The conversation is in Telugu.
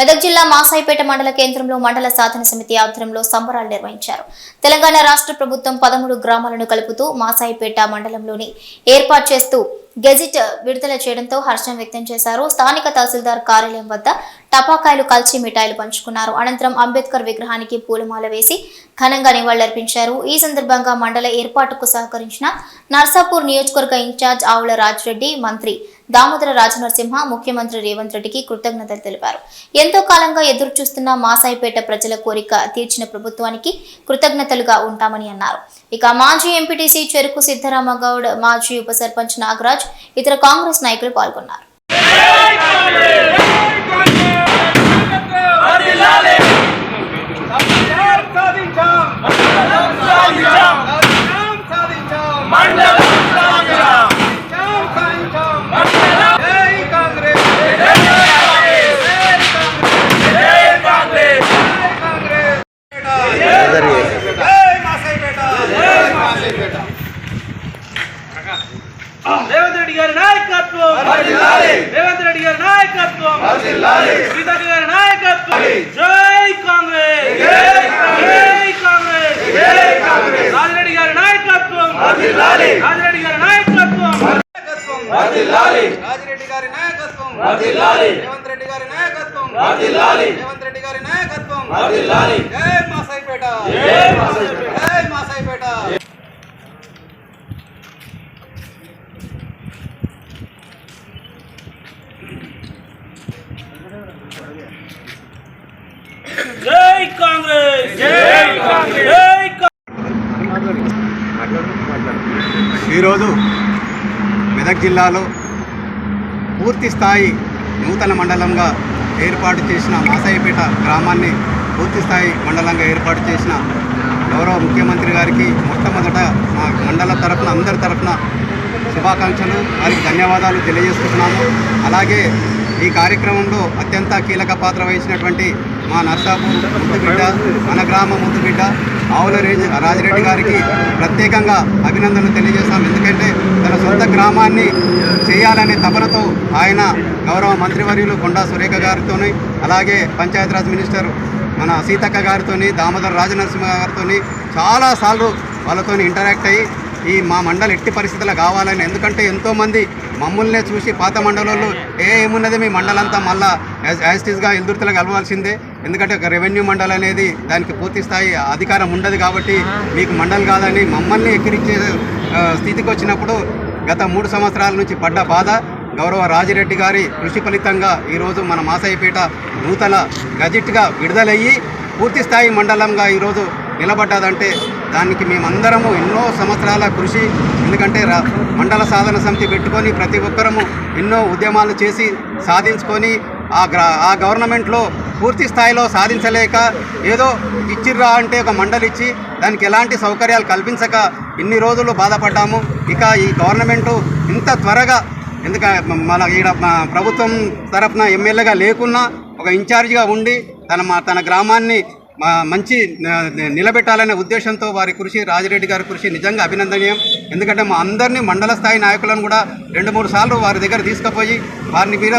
మెదక్ జిల్లా మాసాయిపేట మండల కేంద్రంలో మండల సాధన సమితి ఆధ్వర్యంలో సంబరాలు నిర్వహించారు. తెలంగాణ రాష్ట్ర ప్రభుత్వం 13 గ్రామాలను కలుపుతూ మాసాయిపేట మండలంలోని ఏర్పాటు చేస్తూ గెజిట్ విడుదల చేయడంతో హర్షం వ్యక్తం చేశారు. స్థానిక తహసీల్దార్ కార్యాలయం వద్ద టపాకాయలు కాల్చి మిఠాయిలు పంచుకున్నారు. అనంతరం అంబేద్కర్ విగ్రహానికి పూలమాల వేసి ఘనంగా నివాళులర్పించారు. ఈ సందర్భంగా మండల ఏర్పాటుకు సహకరించిన నర్సాపూర్ నియోజకవర్గ ఇన్ఛార్జ్ ఆవుల రాజిరెడ్డి, మంత్రి దామోదర రాజనరసింహ, ముఖ్యమంత్రి రేవంత్ రెడ్డికి కృతజ్ఞతలు తెలిపారు. ఎంతో కాలంగా ఎదురు చూస్తున్న మాసాయిపేట ప్రజల కోరిక తీర్చిన ప్రభుత్వానికి కృతజ్ఞతలుగా ఉంటామని అన్నారు. ఇక మాజీ ఎంపీటీసీ చెరుకు సిద్ధరామగౌడ్, మాజీ ఉప సర్పంచ్ నాగరాజ్, ఇతర కాంగ్రెస్ నాయకులు పాల్గొన్నారు. రేవంత్ రెడ్డి గారి నాయకత్వం, రేవంత్ రెడ్డి గారి నాయకత్వం, సీతక్క గారి నాయకత్వం. జై కాంగ్రెస్, జై కాంగ్రెస్, రాజిరెడ్డి గారి నాయకత్వం, రాజిరెడ్డి గారి నాయకత్వం, రాజిరెడ్డి గారి నాయకత్వం, రేవంత్ రెడ్డి గారి నాయకత్వం, రేవంత్ రెడ్డి గారి నాయకత్వం. జై మాసాయిపేట, జై మాసాయిపేట. జై కాంగ్రెస్, జై కాంగ్రెస్. ఈరోజు మెదక్ జిల్లాలో పూర్తి స్థాయి నూతన మండలంగా ఏర్పాటు చేసిన మాసాయిపేట గ్రామాన్ని పూర్తి స్థాయి మండలంగా ఏర్పాటు చేసిన గౌరవ ముఖ్యమంత్రి గారికి మొట్టమొదట మా మండల తరఫున అందరి తరఫున శుభాకాంక్షలు, వారికి ధన్యవాదాలు తెలియజేస్తున్నాము. అలాగే ఈ కార్యక్రమంలో అత్యంత కీలక పాత్ర వహించినటువంటి మా నర్సాపూర్ ముద్దుబిడ్డ, మన గ్రామ ముద్దుబిడ్డ ఆవుల రాజిరెడ్డి గారికి ప్రత్యేకంగా అభినందనలు తెలియజేస్తాం. ఎందుకంటే తన సొంత గ్రామాన్ని చేయాలనే తపనతో ఆయన గౌరవ మంత్రివర్యులు కొండా సురేఖ గారితో, అలాగే పంచాయతీరాజ్ మినిస్టర్ మన సీతక్క గారితో, దామోదర రాజనరసింహ గారితో చాలాసార్లు వాళ్ళతో ఇంటరాక్ట్ అయ్యి ఈ మా మండలి ఎట్టి పరిస్థితుల్లో కావాలని, ఎందుకంటే ఎంతోమంది మమ్మల్నే చూసి పాత మండలంలో ఏమున్నది మీ మండలంతా మళ్ళా యాజిటీస్గా ఎల్దుర్తిలో కలవాల్సిందే, ఎందుకంటే ఒక రెవెన్యూ మండలి అనేది దానికి పూర్తి స్థాయి అధికారం ఉండదు కాబట్టి మీకు మండలి కాదని మమ్మల్ని ఎక్కిరించే స్థితికి వచ్చినప్పుడు గత 3 సంవత్సరాల నుంచి పడ్డ బాధ గౌరవ రాజిరెడ్డి గారి కృషి ఫలితంగా ఈరోజు మన మాసాయిపేట నూతన గజెట్గా విడుదలయ్యి పూర్తి స్థాయి మండలంగా ఈరోజు నిలబడ్డదంటే దానికి మేమందరము ఎన్నో సంవత్సరాల కృషి, ఎందుకంటే మండల సాధన సమితి పెట్టుకొని ప్రతి ఒక్కరము ఎన్నో ఉద్యమాలు చేసి సాధించుకొని ఆ గవర్నమెంట్లో పూర్తి స్థాయిలో సాధించలేక ఏదో ఇచ్చిర్రా అంటే ఒక మండలి ఇచ్చి దానికి ఎలాంటి సౌకర్యాలు కల్పించక ఇన్ని రోజులు బాధపడ్డాము. ఇక ఈ గవర్నమెంటు ఇంత త్వరగా, ఎందుకంటే మన ఈడ ప్రభుత్వం తరఫున ఎమ్మెల్యేగా లేకున్నా ఒక ఇన్ఛార్జిగా ఉండి తన గ్రామాన్ని మంచి నిలబెట్టాలనే ఉద్దేశంతో వారి కృషి, రాజిరెడ్డి గారి కృషి నిజంగా అభినందనీయం. ఎందుకంటే మా అందరినీ మండల స్థాయి నాయకులను కూడా 2-3 సార్లు వారి దగ్గర తీసుకుపోయి వారిని మీద